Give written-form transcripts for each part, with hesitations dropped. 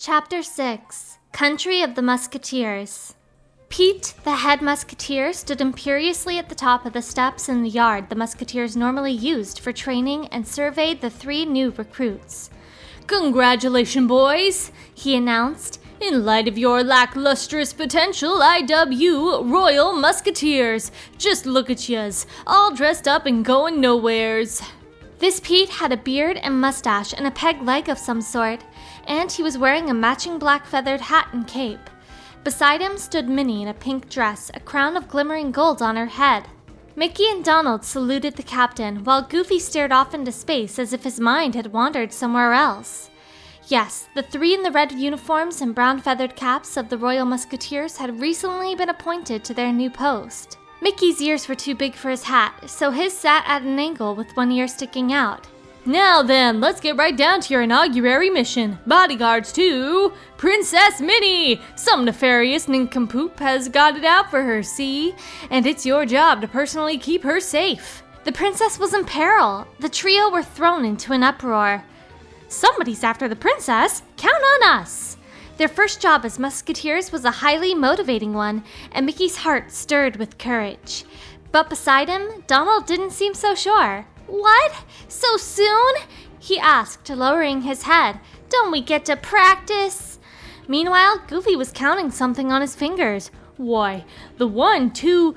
Chapter 6 Country of the Musketeers. Pete, the head musketeer, stood imperiously at the top of the steps in the yard the musketeers normally used for training and surveyed the 3 new recruits. "Congratulations, boys," he announced. "In light of your lacklustrous potential, I dub you Royal Musketeers. Just look at yous, all dressed up and going nowheres." This Pete had a beard and mustache and a peg leg of some sort, and he was wearing a matching black feathered hat and cape. Beside him stood Minnie in a pink dress, a crown of glimmering gold on her head. Mickey and Donald saluted the captain, while Goofy stared off into space as if his mind had wandered somewhere else. Yes, the 3 in the red uniforms and brown feathered caps of the Royal Musketeers had recently been appointed to their new post. Mickey's ears were too big for his hat, so his sat at an angle with one ear sticking out. "Now then, let's get right down to your inauguration mission. Bodyguards to Princess Minnie! Some nefarious nincompoop has got it out for her, see? And it's your job to personally keep her safe." The princess was in peril. The trio were thrown into an uproar. "Somebody's after the princess! Count on us!" Their first job as musketeers was a highly motivating one, and Mickey's heart stirred with courage. But beside him, Donald didn't seem so sure. "What? So soon?" he asked, lowering his head. "Don't we get to practice?" Meanwhile, Goofy was counting something on his fingers. "Why, the 1, 2,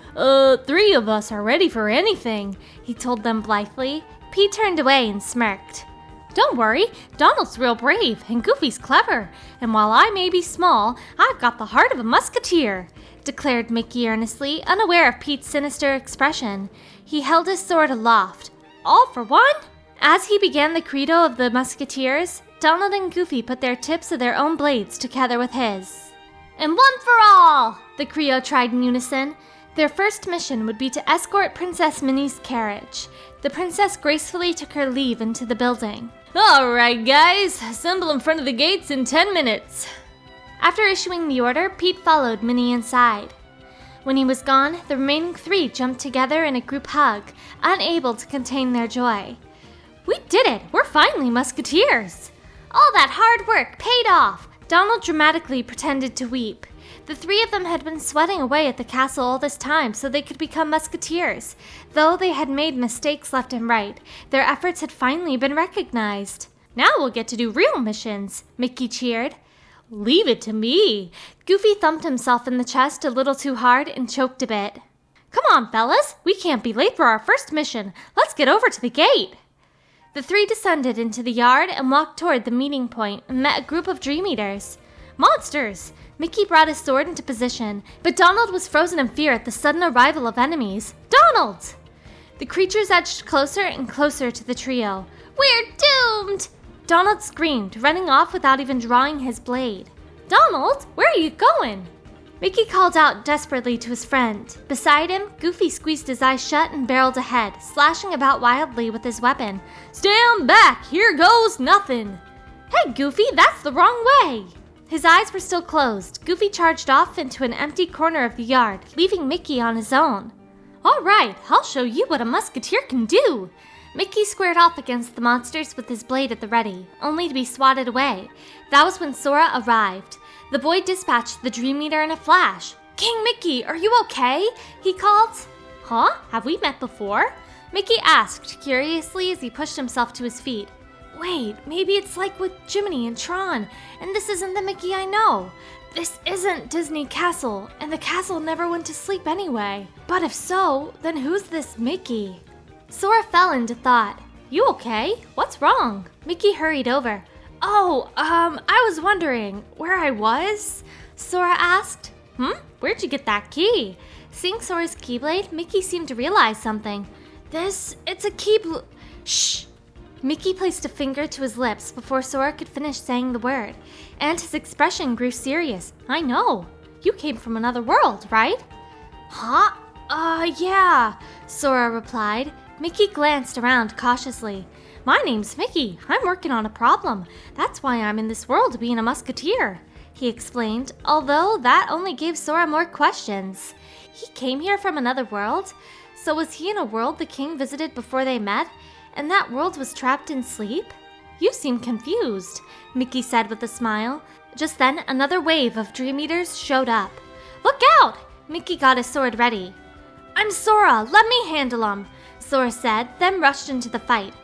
3 of us are ready for anything," he told them blithely. Pete turned away and smirked. "Don't worry, Donald's real brave, and Goofy's clever, and while I may be small, I've got the heart of a musketeer," declared Mickey earnestly, unaware of Pete's sinister expression. He held his sword aloft. "All for one?" As he began the credo of the musketeers, Donald and Goofy put their tips of their own blades together with his. "And one for all!" the trio tried in unison. Their first mission would be to escort Princess Minnie's carriage. The princess gracefully took her leave into the building. "All right, guys, assemble in front of the gates in 10 minutes. After issuing the order, Pete followed Minnie inside. When he was gone, the remaining 3 jumped together in a group hug, unable to contain their joy. "We did it! We're finally musketeers!" "All that hard work paid off!" Donald dramatically pretended to weep. The 3 of them had been sweating away at the castle all this time so they could become musketeers. Though they had made mistakes left and right, their efforts had finally been recognized. "Now we'll get to do real missions," Mickey cheered. "Leave it to me." Goofy thumped himself in the chest a little too hard and choked a bit. "Come on, fellas, we can't be late for our first mission. Let's get over to the gate." The 3 descended into the yard and walked toward the meeting point and met a group of Dream Eaters. Monsters! Mickey brought his sword into position, but Donald was frozen in fear at the sudden arrival of enemies. "Donald!" The creatures edged closer and closer to the trio. "We're doomed!" Donald screamed, running off without even drawing his blade. "Donald, where are you going?" Mickey called out desperately to his friend. Beside him, Goofy squeezed his eyes shut and barreled ahead, slashing about wildly with his weapon. "Stand back! Here goes nothing!" "Hey, Goofy, that's the wrong way!" His eyes were still closed. Goofy charged off into an empty corner of the yard, leaving Mickey on his own. "All right, I'll show you what a musketeer can do." Mickey squared off against the monsters with his blade at the ready, only to be swatted away. That was when Sora arrived. The boy dispatched the Dream Eater in a flash. "King Mickey, are you okay?" he called. "Huh? Have we met before?" Mickey asked, curiously as he pushed himself to his feet. "Wait, maybe it's like with Jiminy and Tron, and this isn't the Mickey I know. This isn't Disney Castle, and the castle never went to sleep anyway. But if so, then who's this Mickey?" Sora fell into thought. "You okay? What's wrong?" Mickey hurried over. I was wondering where I was?" Sora asked. Where'd you get that key?" Seeing Sora's keyblade, Mickey seemed to realize something. It's a keyblade. Shh! Mickey placed a finger to his lips before Sora could finish saying the word, and his expression grew serious. "I know. You came from another world, right?" "Huh? Yeah," Sora replied. Mickey glanced around cautiously. "My name's Mickey. I'm working on a problem. That's why I'm in this world being a musketeer," he explained, although that only gave Sora more questions. He came here from another world? So was he in a world the king visited before they met, and that world was trapped in sleep? "You seem confused," Mickey said with a smile. Just then, another wave of Dream Eaters showed up. "Look out!" Mickey got his sword ready. "I'm Sora, let me handle him," Sora said, then rushed into the fight.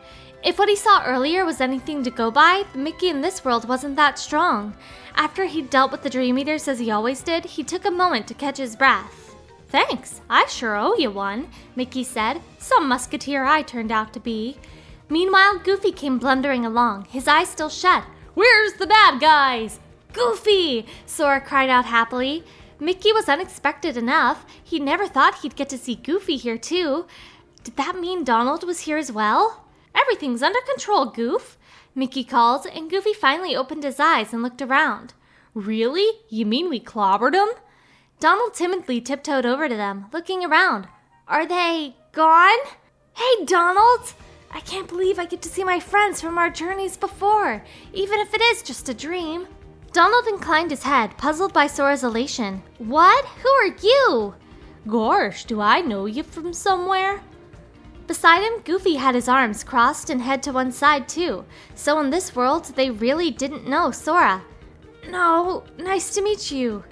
If what he saw earlier was anything to go by, the Mickey in this world wasn't that strong. After he'd dealt with the Dream Eaters as he always did, he took a moment to catch his breath. "Thanks, I sure owe you one," Mickey said. Some musketeer I turned out to be. Meanwhile, Goofy came blundering along, his eyes still shut. Where's the bad guys? "Goofy!" Sora cried out happily. Mickey was unexpected enough. He never thought he'd get to see Goofy here too. Did that mean Donald was here as well? "Everything's under control, Goof," Mickey called, and Goofy finally opened his eyes and looked around. Really? You mean we clobbered them? Donald timidly tiptoed over to them, looking around. "Are they gone?" "Hey, Donald! I can't believe I get to see my friends from our journeys before, even if it is just a dream." Donald inclined his head, puzzled by Sora's elation. "What? Who are you?" Gosh, do I know you from somewhere? Beside him, Goofy had his arms crossed and head to one side too, so in this world they really didn't know Sora. "No, nice to meet you."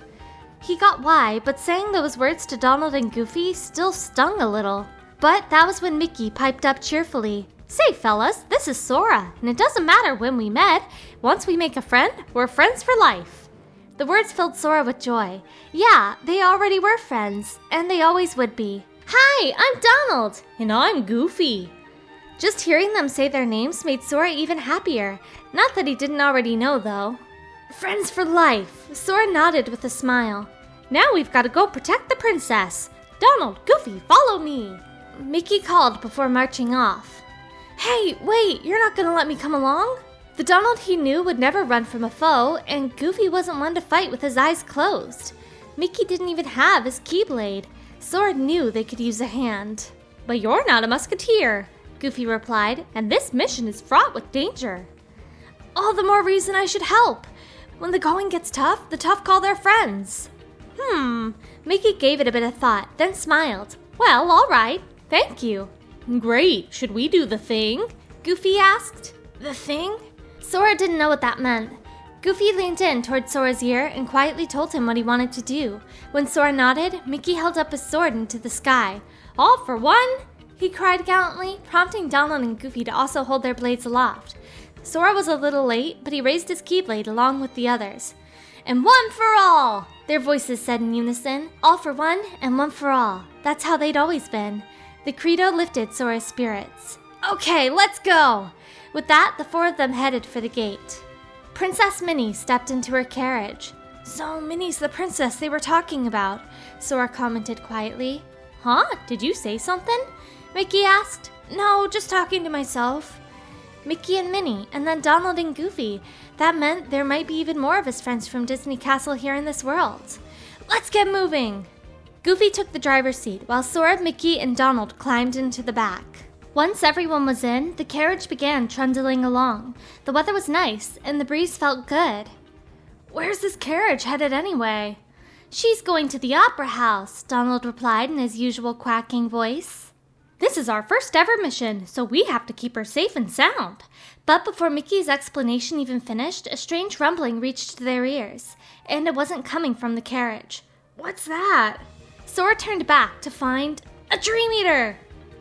He got why, but saying those words to Donald and Goofy still stung a little. But that was when Mickey piped up cheerfully. "Say fellas, this is Sora, and it doesn't matter when we met. Once we make a friend, we're friends for life." The words filled Sora with joy. Yeah, they already were friends, and they always would be. "Hi, I'm Donald." And I'm Goofy. Just hearing them say their names made Sora even happier. Not that he didn't already know, though. "Friends for life." Sora nodded with a smile. "Now we've got to go protect the princess. Donald, Goofy, follow me," Mickey called before marching off. "Hey, wait, you're not going to let me come along?" The Donald he knew would never run from a foe, and Goofy wasn't one to fight with his eyes closed. Mickey didn't even have his Keyblade. Sora knew they could use a hand. But you're not a musketeer, Goofy replied, "and this mission is fraught with danger." "All the more reason I should help. When the going gets tough, the tough call their friends." Mickey gave it a bit of thought, then smiled. "Well, all right. Thank you." Great, should we do the thing? Goofy asked. "The thing?" Sora didn't know what that meant. Goofy leaned in toward Sora's ear and quietly told him what he wanted to do. When Sora nodded, Mickey held up his sword into the sky. "All for one!" he cried gallantly, prompting Donald and Goofy to also hold their blades aloft. Sora was a little late, but he raised his Keyblade along with the others. "And one for all!" their voices said in unison. All for one and one for all. That's how they'd always been. The credo lifted Sora's spirits. "Okay, let's go!" With that, the four of them headed for the gate. Princess Minnie stepped into her carriage. "So Minnie's the princess they were talking about," Sora commented quietly. "Huh? Did you say something?" Mickey asked. "No, just talking to myself." Mickey and Minnie, and then Donald and Goofy. That meant there might be even more of his friends from Disney Castle here in this world. "Let's get moving!" Goofy took the driver's seat, while Sora, Mickey, and Donald climbed into the back. Once everyone was in, the carriage began trundling along. The weather was nice, and the breeze felt good. "Where's this carriage headed anyway?" "She's going to the Opera House," Donald replied in his usual quacking voice. "This is our first ever mission, so we have to keep her safe and sound." But before Mickey's explanation even finished, a strange rumbling reached their ears, and it wasn't coming from the carriage. "What's that?" Sora turned back to find a Dream Eater!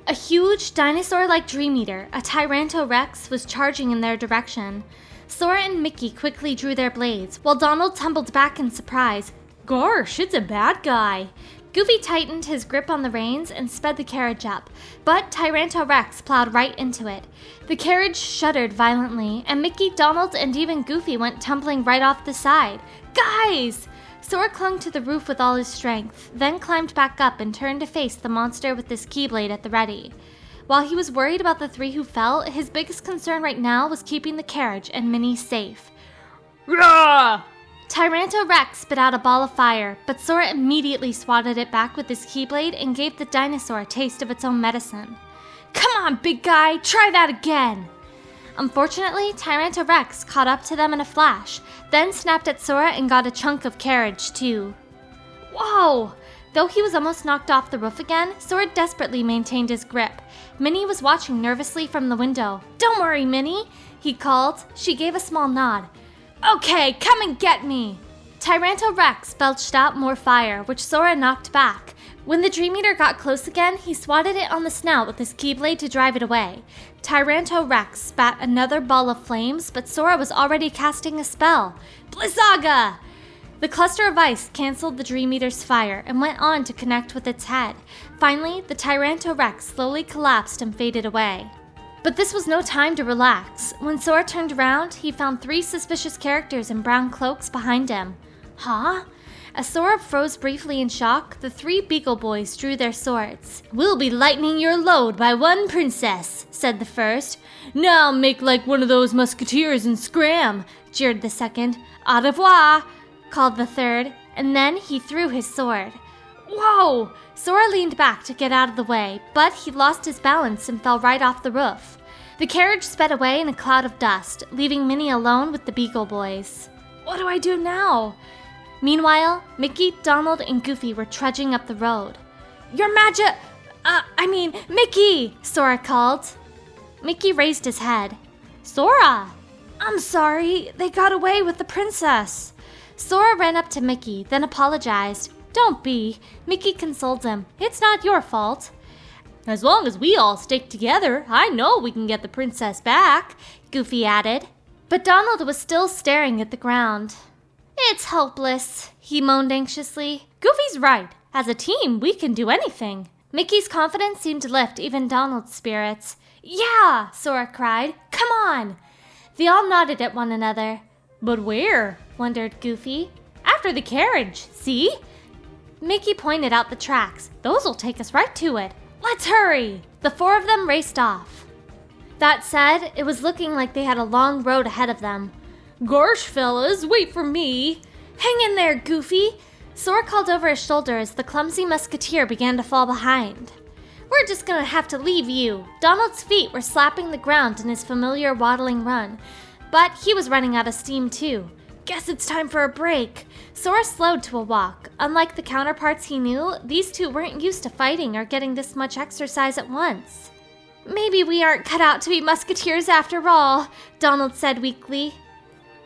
A huge, dinosaur-like Dream Eater, a Tyrannosaurus, was charging in their direction. Sora and Mickey quickly drew their blades, while Donald tumbled back in surprise. Gosh, it's a bad guy. Goofy tightened his grip on the reins and sped the carriage up, but Tyrannosaurus plowed right into it. The carriage shuddered violently, and Mickey, Donald, and even Goofy went tumbling right off the side. "Guys!" Sora clung to the roof with all his strength, then climbed back up and turned to face the monster with his Keyblade at the ready. While he was worried about the three who fell, his biggest concern right now was keeping the carriage and Minnie safe. Rah! Tyrannosaurus spit out a ball of fire, but Sora immediately swatted it back with his Keyblade and gave the dinosaur a taste of its own medicine. "Come on, big guy, try that again!" Unfortunately, Tyrannosaurus caught up to them in a flash, then snapped at Sora and got a chunk of carriage, too. Whoa! Though he was almost knocked off the roof again, Sora desperately maintained his grip. Minnie was watching nervously from the window. "Don't worry, Minnie," he called. She gave a small nod. Okay, come and get me! Tyrantorex belched out more fire, which Sora knocked back. When the Dream Eater got close again, he swatted it on the snout with his keyblade to drive it away. Tyrantorex spat another ball of flames, but Sora was already casting a spell. Blizzaga! The cluster of ice canceled the Dream Eater's fire and went on to connect with its head. Finally, the Tyrantorex slowly collapsed and faded away. But this was no time to relax. When Sora turned around, he found 3 suspicious characters in brown cloaks behind him. Huh? As Sora froze briefly in shock, the 3 Beagle Boys drew their swords. "We'll be lightening your load by 1 princess," said the first. "Now make like one of those musketeers and scram," jeered the second. "Au revoir," called the third, and then he threw his sword. Whoa! Sora leaned back to get out of the way, but he lost his balance and fell right off the roof. The carriage sped away in a cloud of dust, leaving Minnie alone with the Beagle Boys. What do I do now? Meanwhile, Mickey, Donald, and Goofy were trudging up the road. Your magic... Mickey! Sora called. Mickey raised his head. Sora! I'm sorry, they got away with the princess. Sora ran up to Mickey, then apologized. Don't be. Mickey consoled him. It's not your fault. "As long as we all stick together, I know we can get the princess back," Goofy added. But Donald was still staring at the ground. It's hopeless, he moaned anxiously. Goofy's right. As a team, we can do anything. Mickey's confidence seemed to lift even Donald's spirits. Yeah, Sora cried. Come on. They all nodded at one another. "But where?" wondered Goofy. "After the carriage, see?" Mickey pointed out the tracks. Those'll take us right to it. Let's hurry! The 4 of them raced off. That said, it was looking like they had a long road ahead of them. "Gosh, fellas, wait for me!" Hang in there, Goofy! Sora called over his shoulder as the clumsy musketeer began to fall behind. We're just gonna have to leave you. Donald's feet were slapping the ground in his familiar waddling run, but he was running out of steam too. Guess it's time for a break. Sora slowed to a walk. Unlike the counterparts he knew, these 2 weren't used to fighting or getting this much exercise at once. Maybe we aren't cut out to be musketeers after all, Donald said weakly.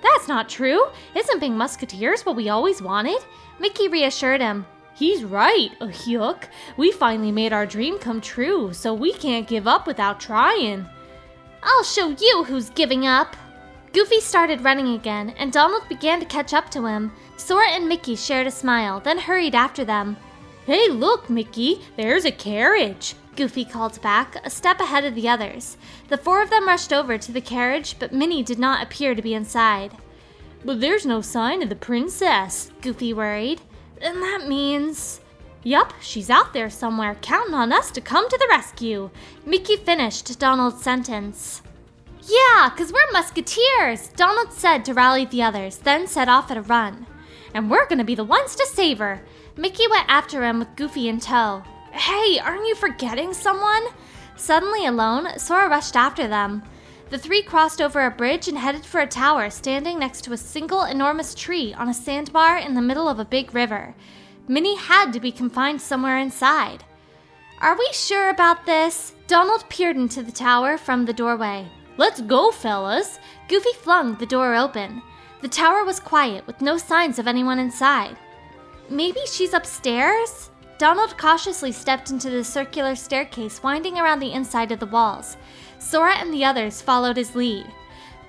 That's not true. Isn't being musketeers what we always wanted? Mickey reassured him. He's right, Yuck. We finally made our dream come true, so we can't give up without trying. I'll show you who's giving up. Goofy started running again, and Donald began to catch up to him. Sora and Mickey shared a smile, then hurried after them. Hey, look, Mickey, there's a carriage, Goofy called back, a step ahead of the others. The 4 of them rushed over to the carriage, but Minnie did not appear to be inside. But there's no sign of the princess, Goofy worried. And that means... Yup, she's out there somewhere, counting on us to come to the rescue. Mickey finished Donald's sentence. Yeah, 'cause we're musketeers, Donald said to rally the others, then set off at a run. And we're gonna be the ones to save her. Mickey went after him with Goofy in tow. Hey, aren't you forgetting someone? Suddenly alone, Sora rushed after them. The 3 crossed over a bridge and headed for a tower standing next to a single enormous tree on a sandbar in the middle of a big river. Minnie had to be confined somewhere inside. Are we sure about this? Donald peered into the tower from the doorway. Let's go, fellas. Goofy flung the door open. The tower was quiet, with no signs of anyone inside. Maybe she's upstairs? Donald cautiously stepped into the circular staircase winding around the inside of the walls. Sora and the others followed his lead.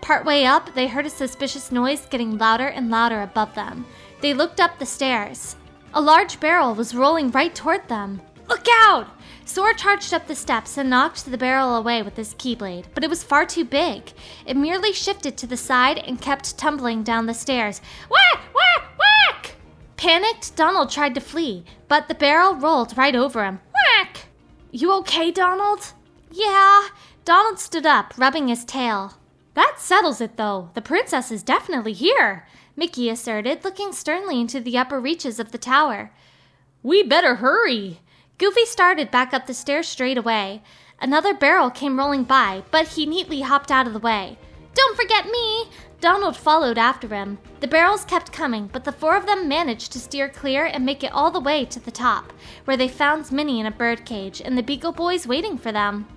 Partway up, they heard a suspicious noise getting louder and louder above them. They looked up the stairs. A large barrel was rolling right toward them. Look out! Sora charged up the steps and knocked the barrel away with his keyblade, but it was far too big. It merely shifted to the side and kept tumbling down the stairs. Whack! Whack! Whack! Panicked, Donald tried to flee, but the barrel rolled right over him. Whack! You okay, Donald? Yeah. Donald stood up, rubbing his tail. That settles it, though. The princess is definitely here, Mickey asserted, looking sternly into the upper reaches of the tower. We better hurry. Goofy started back up the stairs straight away. Another barrel came rolling by, but he neatly hopped out of the way. Don't forget me! Donald followed after him. The barrels kept coming, but the 4 of them managed to steer clear and make it all the way to the top, where they found Minnie in a birdcage and the Beagle Boys waiting for them.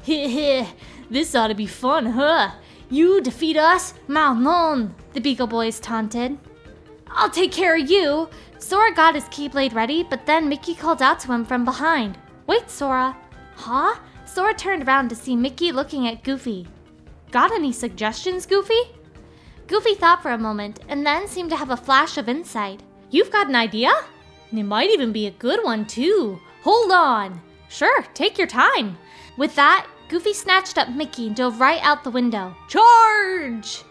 Heh heh, this ought to be fun, huh? You defeat us? Maintenant! the Beagle Boys taunted. I'll take care of you. Sora got his Keyblade ready, but then Mickey called out to him from behind. Wait, Sora. Huh? Sora turned around to see Mickey looking at Goofy. Got any suggestions, Goofy? Goofy thought for a moment and then seemed to have a flash of insight. You've got an idea? And it might even be a good one, too. Hold on. Sure, take your time. With that, Goofy snatched up Mickey and dove right out the window. Charge!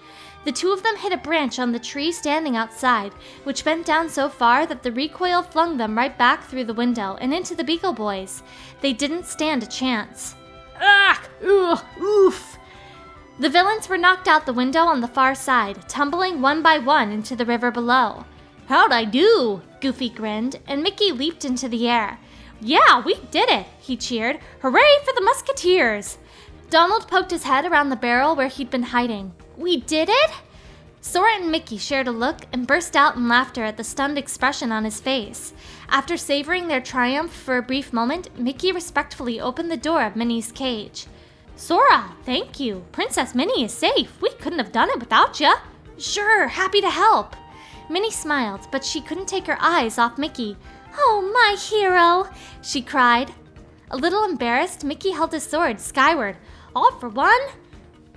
The two of them hit a branch on the tree standing outside, which bent down so far that the recoil flung them right back through the window and into the Beagle Boys. They didn't stand a chance. Ah! Ugh! Oof! The villains were knocked out the window on the far side, tumbling one by one into the river below. How'd I do? Goofy grinned, and Mickey leaped into the air. Yeah, we did it, he cheered. Hooray for the Musketeers! Donald poked his head around the barrel where he'd been hiding. We did it? Sora and Mickey shared a look and burst out in laughter at the stunned expression on his face. After savoring their triumph for a brief moment, Mickey respectfully opened the door of Minnie's cage. Sora, thank you. Princess Minnie is safe. We couldn't have done it without ya. Sure, happy to help. Minnie smiled, but she couldn't take her eyes off Mickey. Oh, my hero, she cried. A little embarrassed, Mickey held his sword skyward. All for one?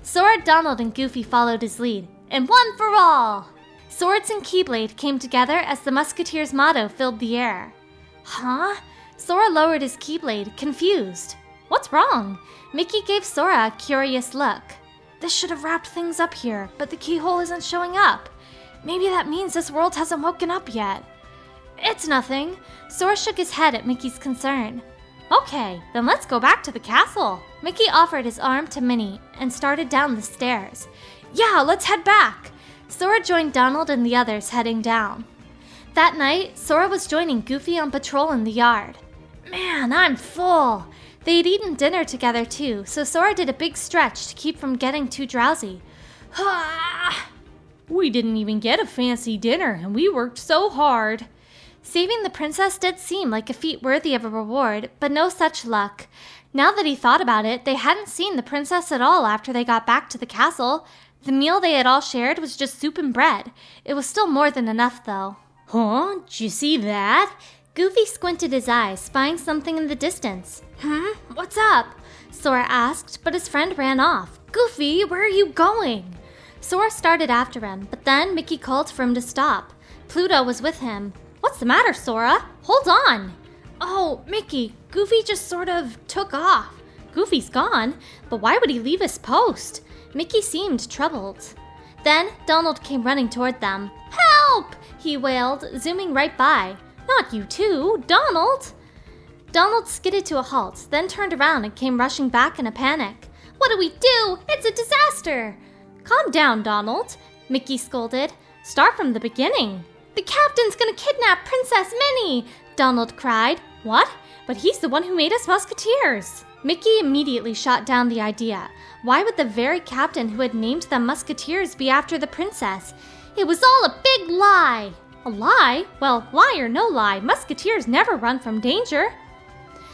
Sora, Donald, and Goofy followed his lead. And one for all! Swords and Keyblade came together as the Musketeers' motto filled the air. Huh? Sora lowered his Keyblade, confused. What's wrong? Mickey gave Sora a curious look. This should have wrapped things up here, but the keyhole isn't showing up. Maybe that means this world hasn't woken up yet. It's nothing. Sora shook his head at Mickey's concern. Okay, then let's go back to the castle. Mickey offered his arm to Minnie and started down the stairs. Yeah, let's head back. Sora joined Donald and the others heading down. That night, Sora was joining Goofy on patrol in the yard. Man, I'm full. They had eaten dinner together too, so Sora did a big stretch to keep from getting too drowsy. We didn't even get a fancy dinner, and we worked so hard. Saving the princess did seem like a feat worthy of a reward, but no such luck. Now that he thought about it, they hadn't seen the princess at all after they got back to the castle. The meal they had all shared was just soup and bread. It was still more than enough, though. Huh? Did you see that? Goofy squinted his eyes, spying something in the distance. What's up? Sora asked, but his friend ran off. Goofy, where are you going? Sora started after him, but then Mickey called for him to stop. Pluto was with him. What's the matter, Sora? Hold on. Oh, Mickey, Goofy just sort of took off. Goofy's gone, but why would he leave his post? Mickey seemed troubled. Then Donald came running toward them. Help! He wailed, zooming right by. Not you too, Donald! Donald skidded to a halt, then turned around and came rushing back in a panic. What do we do? It's a disaster! Calm down, Donald, Mickey scolded. Start from the beginning. The captain's gonna kidnap Princess Minnie! Donald cried. What? But he's the one who made us musketeers! Mickey immediately shot down the idea. Why would the very captain who had named them musketeers be after the princess? It was all a big lie! A lie? Well, lie or no lie, musketeers never run from danger.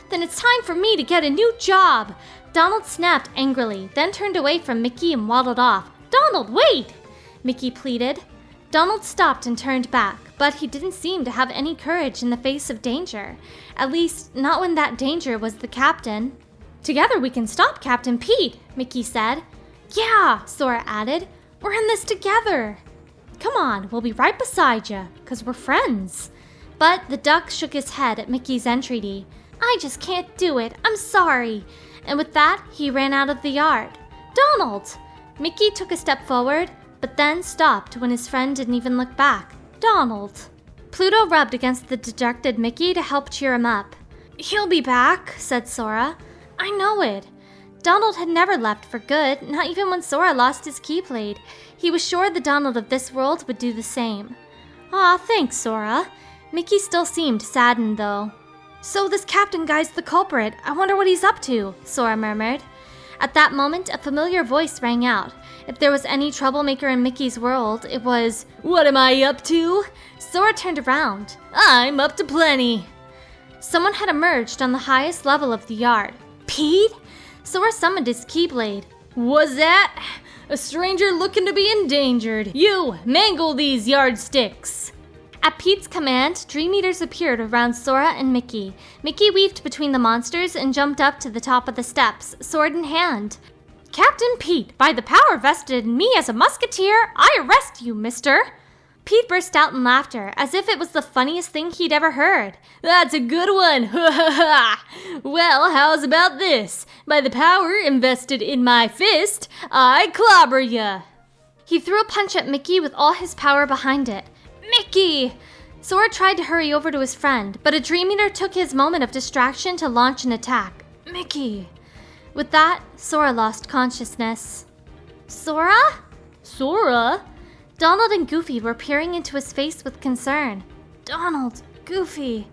Then it's time for me to get a new job! Donald snapped angrily, then turned away from Mickey and waddled off. Donald, wait! Mickey pleaded. Donald stopped and turned back, but he didn't seem to have any courage in the face of danger. At least, not when that danger was the captain. Together we can stop Captain Pete, Mickey said. Yeah, Sora added. We're in this together. Come on, we'll be right beside you, 'cause we're friends. But the duck shook his head at Mickey's entreaty. I just can't do it, I'm sorry. And with that, he ran out of the yard. Donald! Mickey took a step forward, but then stopped when his friend didn't even look back. Donald. Pluto rubbed against the dejected Mickey to help cheer him up. He'll be back, said Sora. I know it. Donald had never left for good, not even when Sora lost his Keyblade. He was sure the Donald of this world would do the same. Aw, thanks, Sora. Mickey still seemed saddened, though. So this captain guy's the culprit. I wonder what he's up to, Sora murmured. At that moment, a familiar voice rang out. If there was any troublemaker in Mickey's world, it was, What am I up to? Sora turned around. I'm up to plenty. Someone had emerged on the highest level of the yard. Pete? Sora summoned his Keyblade. Was that? A stranger looking to be endangered. You, mangle these yardsticks. At Pete's command, Dream Eaters appeared around Sora and Mickey. Mickey weaved between the monsters and jumped up to the top of the steps, sword in hand. Captain Pete, by the power vested in me as a musketeer, I arrest you, mister. Pete burst out in laughter, as if it was the funniest thing he'd ever heard. That's a good one. Well, how's about this? By the power invested in my fist, I clobber ya. He threw a punch at Mickey with all his power behind it. Mickey! Sora tried to hurry over to his friend, but a Dream Eater took his moment of distraction to launch an attack. Mickey! With that, Sora lost consciousness. Sora? Sora? Donald and Goofy were peering into his face with concern. Donald, Goofy.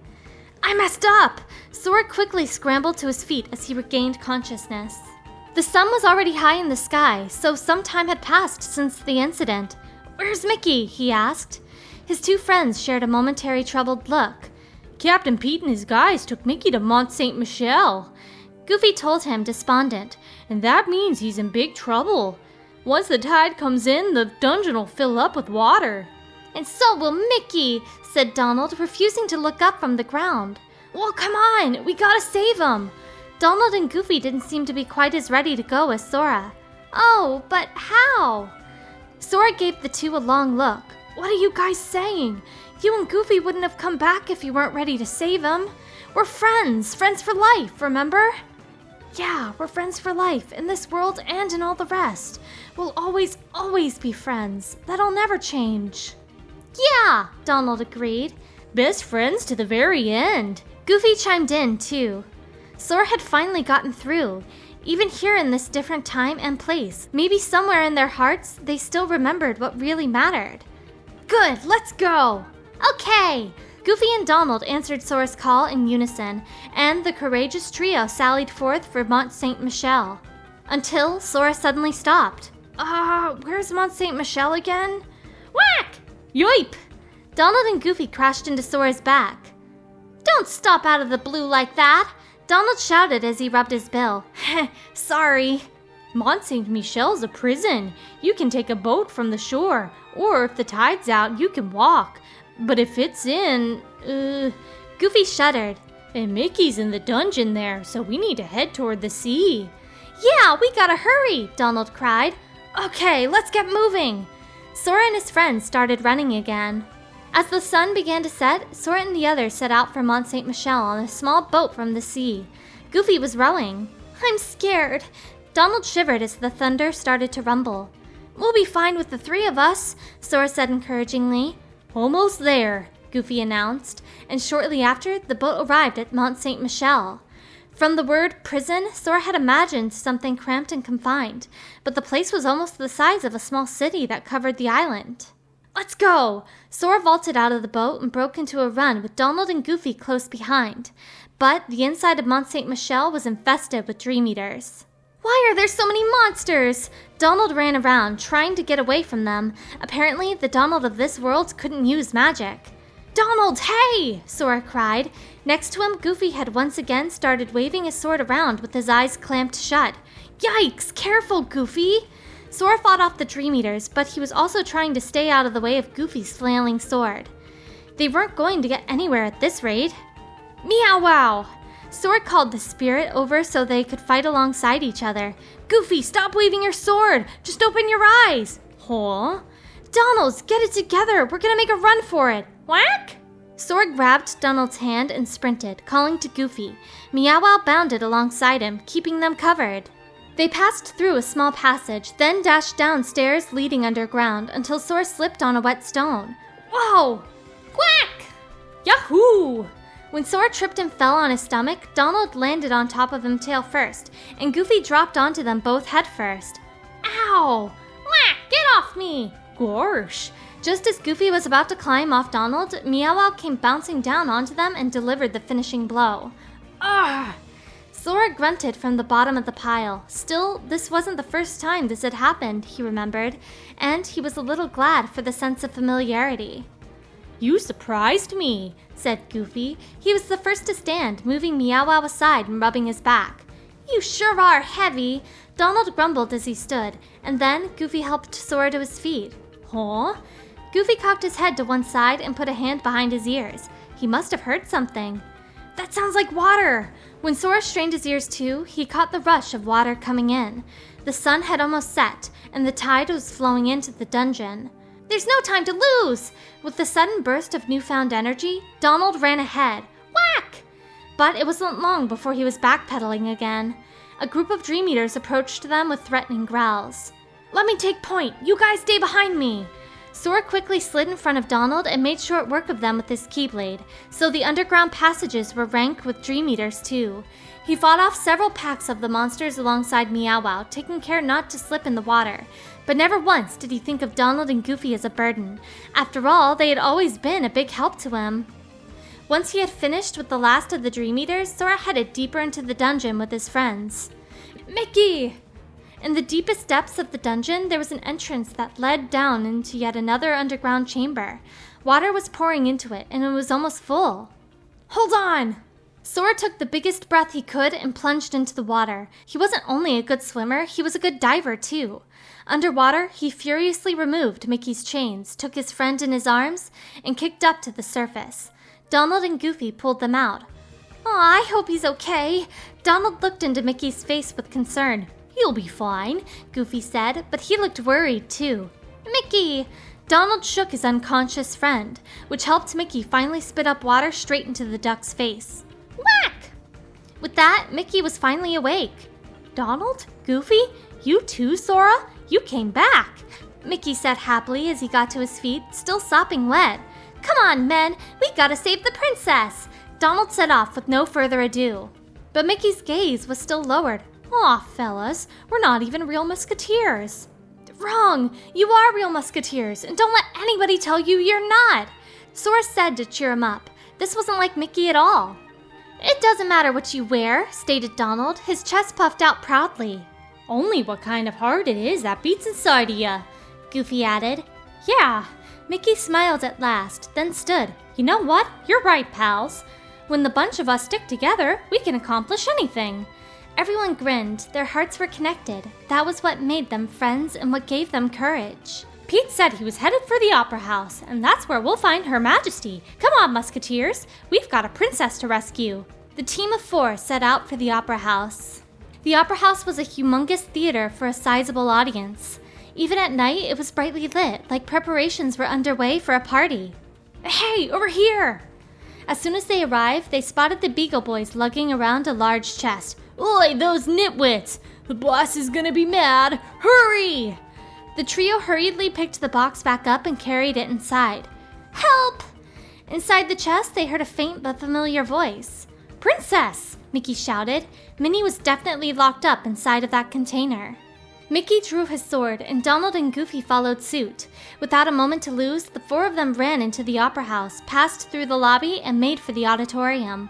I messed up! Sora quickly scrambled to his feet as he regained consciousness. The sun was already high in the sky, so some time had passed since the incident. Where's Mickey? He asked. His two friends shared a momentary troubled look. Captain Pete and his guys took Mickey to Mont Saint Michel. Goofy told him, despondent. And that means he's in big trouble. Once the tide comes in, the dungeon will fill up with water. And so will Mickey, said Donald, refusing to look up from the ground. Well, come on, we gotta save him. Donald and Goofy didn't seem to be quite as ready to go as Sora. Oh, but how? Sora gave the two a long look. What are you guys saying? You and Goofy wouldn't have come back if you weren't ready to save him. We're friends for life, remember? Yeah, we're friends for life, in this world and in all the rest. We'll always, always be friends. That'll never change. Yeah, Donald agreed. Best friends to the very end. Goofy chimed in, too. Sora had finally gotten through. Even here in this different time and place, maybe somewhere in their hearts, they still remembered what really mattered. Good, let's go! Okay! Goofy and Donald answered Sora's call in unison, and the courageous trio sallied forth for Mont Saint Michel. Until Sora suddenly stopped. Where's Mont Saint Michel again? Whack! Yoip! Donald and Goofy crashed into Sora's back. Don't stop out of the blue like that! Donald shouted as he rubbed his bill. Sorry. Mont Saint Michel's a prison. You can take a boat from the shore, or if the tide's out, you can walk. But if it's in, Goofy shuddered. And Mickey's in the dungeon there, so we need to head toward the sea. Yeah, we gotta hurry, Donald cried. Okay, let's get moving. Sora and his friends started running again. As the sun began to set, Sora and the others set out for Mont Saint Michel on a small boat from the sea. Goofy was rowing. I'm scared. Donald shivered as the thunder started to rumble. We'll be fine with the three of us, Sora said encouragingly. Almost there, Goofy announced, and shortly after, the boat arrived at Mont Saint Michel. From the word prison, Sora had imagined something cramped and confined, but the place was almost the size of a small city that covered the island. Let's go! Sora vaulted out of the boat and broke into a run with Donald and Goofy close behind. But the inside of Mont Saint Michel was infested with Dream Eaters. Why are there so many monsters? Donald ran around, trying to get away from them. Apparently, the Donald of this world couldn't use magic. Donald, hey! Sora cried. Next to him, Goofy had once again started waving his sword around with his eyes clamped shut. Yikes! Careful, Goofy! Sora fought off the Dream Eaters, but he was also trying to stay out of the way of Goofy's flailing sword. They weren't going to get anywhere at this rate. Meow wow! Sora called the spirit over so they could fight alongside each other. Goofy, stop waving your sword! Just open your eyes! Huh? Donald, get it together! We're gonna make a run for it! Whack! Sora grabbed Donald's hand and sprinted, calling to Goofy. Meow Wow bounded alongside him, keeping them covered. They passed through a small passage, then dashed down stairs leading underground until Sora slipped on a wet stone. Whoa! Quack! Yahoo! When Sora tripped and fell on his stomach, Donald landed on top of him tail first, and Goofy dropped onto them both head first. Ow! Whack! Get off me! Gorsh! Just as Goofy was about to climb off Donald, Meow Wow came bouncing down onto them and delivered the finishing blow. Arrgh! Sora grunted from the bottom of the pile. Still, this wasn't the first time this had happened, he remembered, and he was a little glad for the sense of familiarity. You surprised me, said Goofy. He was the first to stand, moving Meow Wow aside and rubbing his back. You sure are heavy, Donald grumbled as he stood, and then Goofy helped Sora to his feet. Huh? Goofy cocked his head to one side and put a hand behind his ears. He must have heard something. That sounds like water! When Sora strained his ears too, he caught the rush of water coming in. The sun had almost set, and the tide was flowing into the dungeon. There's no time to lose! With the sudden burst of newfound energy, Donald ran ahead. Whack! But it wasn't long before he was backpedaling again. A group of Dream Eaters approached them with threatening growls. Let me take point! You guys stay behind me! Sora quickly slid in front of Donald and made short work of them with his Keyblade, so the underground passages were rank with Dream Eaters too. He fought off several packs of the monsters alongside Meow Wow, taking care not to slip in the water. But never once did he think of Donald and Goofy as a burden. After all, they had always been a big help to him. Once he had finished with the last of the Dream Eaters, Sora headed deeper into the dungeon with his friends. Mickey! In the deepest depths of the dungeon, there was an entrance that led down into yet another underground chamber. Water was pouring into it, and it was almost full. Hold on! Sora took the biggest breath he could and plunged into the water. He wasn't only a good swimmer, he was a good diver too. Underwater, he furiously removed Mickey's chains, took his friend in his arms, and kicked up to the surface. Donald and Goofy pulled them out. Aw, I hope he's okay. Donald looked into Mickey's face with concern. He'll be fine, Goofy said, but he looked worried too. Mickey! Donald shook his unconscious friend, which helped Mickey finally spit up water straight into the duck's face. Whack! With that, Mickey was finally awake. Donald? Goofy? You too, Sora? You came back, Mickey said happily as he got to his feet, still sopping wet. Come on, men, we gotta save the princess! Donald set off with no further ado. But Mickey's gaze was still lowered. Aw, fellas, we're not even real musketeers. Wrong! You are real musketeers, and don't let anybody tell you you're not! Sora said to cheer him up. This wasn't like Mickey at all. It doesn't matter what you wear, stated Donald, his chest puffed out proudly. Only what kind of heart it is that beats inside of ya, Goofy added. Yeah. Mickey smiled at last, then stood. You know what? You're right, pals. When the bunch of us stick together, we can accomplish anything. Everyone grinned. Their hearts were connected. That was what made them friends and what gave them courage. Pete said he was headed for the Opera House, and that's where we'll find Her Majesty. Come on, musketeers. We've got a princess to rescue. The team of 4 set out for the Opera House. The Opera House was a humongous theater for a sizable audience. Even at night, it was brightly lit, like preparations were underway for a party. Hey, over here! As soon as they arrived, they spotted the Beagle Boys lugging around a large chest. Oi, those nitwits! The boss is gonna be mad! Hurry! The trio hurriedly picked the box back up and carried it inside. Help! Inside the chest, they heard a faint but familiar voice. Princess! Mickey shouted. Minnie was definitely locked up inside of that container. Mickey drew his sword, and Donald and Goofy followed suit. Without a moment to lose, the 4 of them ran into the Opera House, passed through the lobby, and made for the auditorium.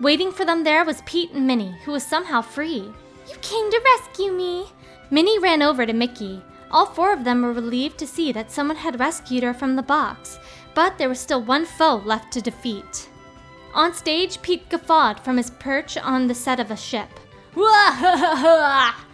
Waiting for them there was Pete and Minnie, who was somehow free. You came to rescue me! Minnie ran over to Mickey. All 4 of them were relieved to see that someone had rescued her from the box, but there was still one foe left to defeat. On stage, Pete guffawed from his perch on the set of a ship. Wah-ha-ha-ha!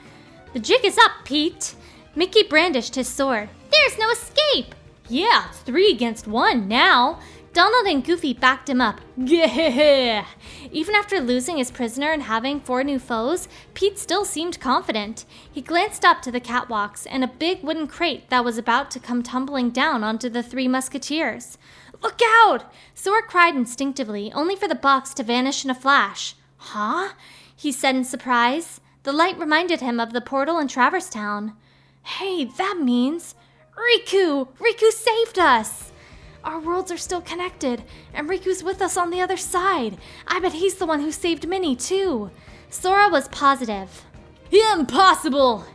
The jig is up, Pete! Mickey brandished his sword. There's no escape! Yeah, it's 3 against 1 now. Donald and Goofy backed him up. Gah! Even after losing his prisoner and having 4 new foes, Pete still seemed confident. He glanced up to the catwalks and a big wooden crate that was about to come tumbling down onto the 3 musketeers. Look out! Sora cried instinctively, only for the box to vanish in a flash. Huh? He said in surprise. The light reminded him of the portal in Traverse Town. Hey, that means... Riku! Riku saved us! Our worlds are still connected, and Riku's with us on the other side. I bet he's the one who saved Minnie, too. Sora was positive. Impossible!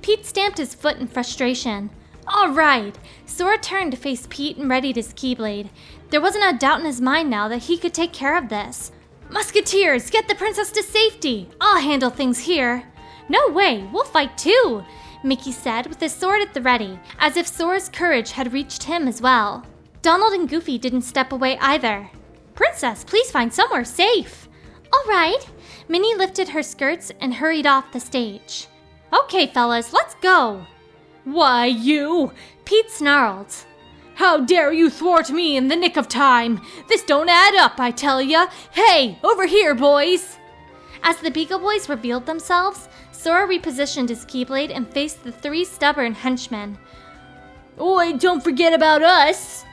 Pete stamped his foot in frustration. All right. Sora turned to face Pete and readied his Keyblade. There wasn't a doubt in his mind now that he could take care of this. Musketeers, get the princess to safety! I'll handle things here. No way, we'll fight too, Mickey said with his sword at the ready, as if Sora's courage had reached him as well. Donald and Goofy didn't step away either. Princess, please find somewhere safe. All right. Minnie lifted her skirts and hurried off the stage. "Okay, fellas, let's go." "Why, you!" Pete snarled. "How dare you thwart me in the nick of time? This don't add up, I tell ya! Hey, over here, boys!" As the Beagle Boys revealed themselves, Sora repositioned his Keyblade and faced the 3 stubborn henchmen. "Oi, don't forget about us!"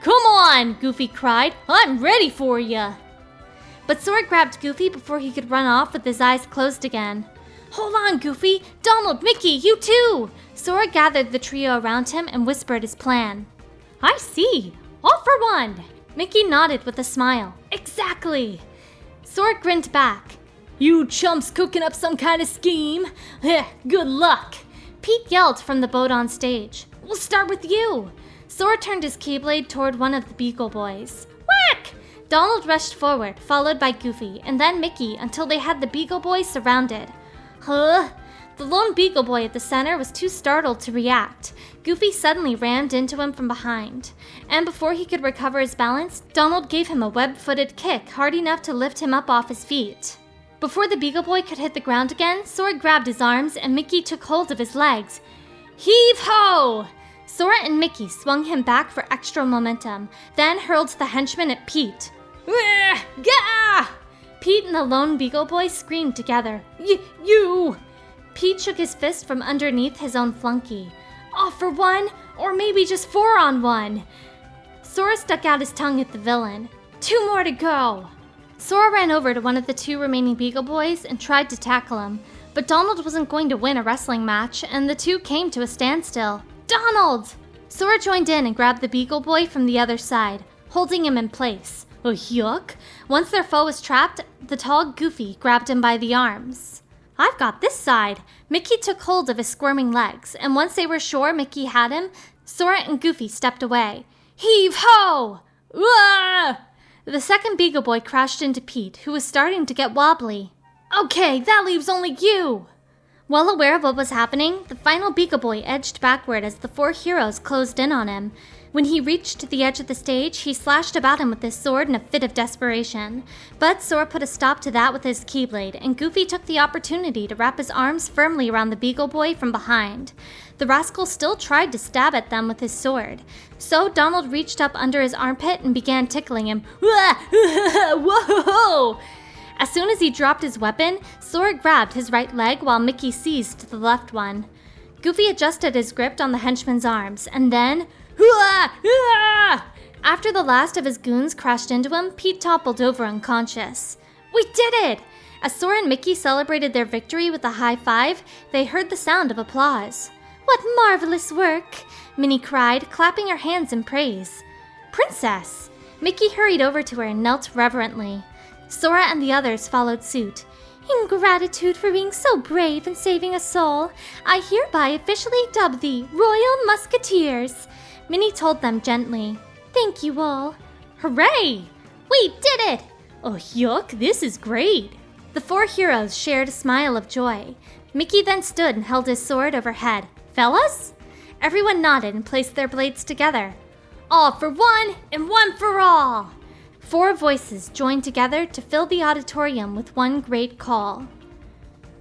"Come on!" Goofy cried. "I'm ready for ya!" But Sora grabbed Goofy before he could run off with his eyes closed again. "Hold on, Goofy! Donald, Mickey, you too!" Sora gathered the trio around him and whispered his plan. "I see! All for one!" Mickey nodded with a smile. "Exactly!" Sora grinned back. "You chumps cooking up some kind of scheme? Good luck!" Pete yelled from the boat on stage. "We'll start with you!" Sora turned his Keyblade toward one of the Beagle Boys. Whack! Donald rushed forward, followed by Goofy, and then Mickey, until they had the Beagle Boy surrounded. Huh? The lone Beagle Boy at the center was too startled to react. Goofy suddenly rammed into him from behind, and before he could recover his balance, Donald gave him a web-footed kick hard enough to lift him up off his feet. Before the Beagle Boy could hit the ground again, Sora grabbed his arms and Mickey took hold of his legs. Heave-ho! Sora and Mickey swung him back for extra momentum, then hurled the henchman at Pete. Gah! Pete and the lone Beagle Boy screamed together. You! Pete shook his fist from underneath his own flunky. All for one, or maybe just 4 on 1. Sora stuck out his tongue at the villain. 2 more to go. Sora ran over to one of the 2 remaining Beagle Boys and tried to tackle him, but Donald wasn't going to win a wrestling match, and the 2 came to a standstill. Donald! Sora joined in and grabbed the Beagle Boy from the other side, holding him in place. Oh, yuck! Once their foe was trapped, the tall Goofy grabbed him by the arms. I've got this side. Mickey took hold of his squirming legs, and once they were sure Mickey had him, Sora and Goofy stepped away. Heave-ho! Wah! The second Beagle Boy crashed into Pete, who was starting to get wobbly. Okay, that leaves only you! Well aware of what was happening, the final Beagle Boy edged backward as the 4 heroes closed in on him. When he reached the edge of the stage, he slashed about him with his sword in a fit of desperation. But Sora put a stop to that with his Keyblade, and Goofy took the opportunity to wrap his arms firmly around the Beagle Boy from behind. The rascal still tried to stab at them with his sword. So Donald reached up under his armpit and began tickling him. Whoa! As soon as he dropped his weapon, Sora grabbed his right leg while Mickey seized the left one. Goofy adjusted his grip on the henchman's arms, and then... After the last of his goons crashed into him, Pete toppled over unconscious. We did it! As Sora and Mickey celebrated their victory with a high five, they heard the sound of applause. What marvelous work! Minnie cried, clapping her hands in praise. Princess! Mickey hurried over to her and knelt reverently. Sora and the others followed suit. In gratitude for being so brave and saving a soul, I hereby officially dub thee Royal Musketeers. Minnie told them gently. Thank you all. Hooray! We did it! Oh, yuck, this is great. The 4 heroes shared a smile of joy. Mickey then stood and held his sword overhead. Fellas? Everyone nodded and placed their blades together. All for one and one for all. 4 voices joined together to fill the auditorium with one great call.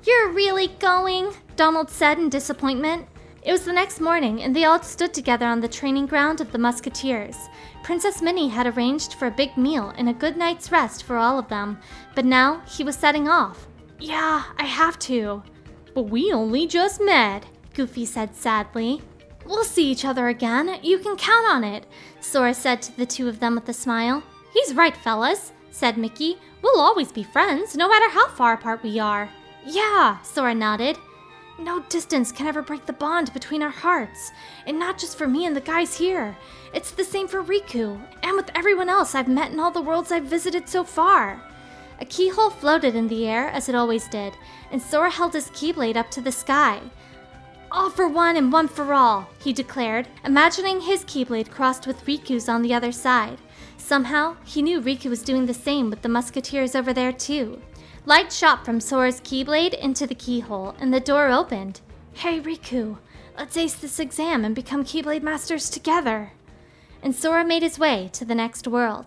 You're really going? Donald said in disappointment. It was the next morning, and they all stood together on the training ground of the Musketeers. Princess Minnie had arranged for a big meal and a good night's rest for all of them, but now he was setting off. Yeah, I have to. But we only just met, Goofy said sadly. We'll see each other again, you can count on it, Sora said to the 2 of them with a smile. He's right, fellas, said Mickey. We'll always be friends, no matter how far apart we are. Yeah, Sora nodded. No distance can ever break the bond between our hearts. And not just for me and the guys here. It's the same for Riku, and with everyone else I've met in all the worlds I've visited so far. A keyhole floated in the air, as it always did, and Sora held his Keyblade up to the sky. All for one and one for all, he declared, imagining his Keyblade crossed with Riku's on the other side. Somehow, he knew Riku was doing the same with the Musketeers over there too. Light shot from Sora's Keyblade into the keyhole, and the door opened. Hey Riku, let's ace this exam and become Keyblade Masters together. And Sora made his way to the next world.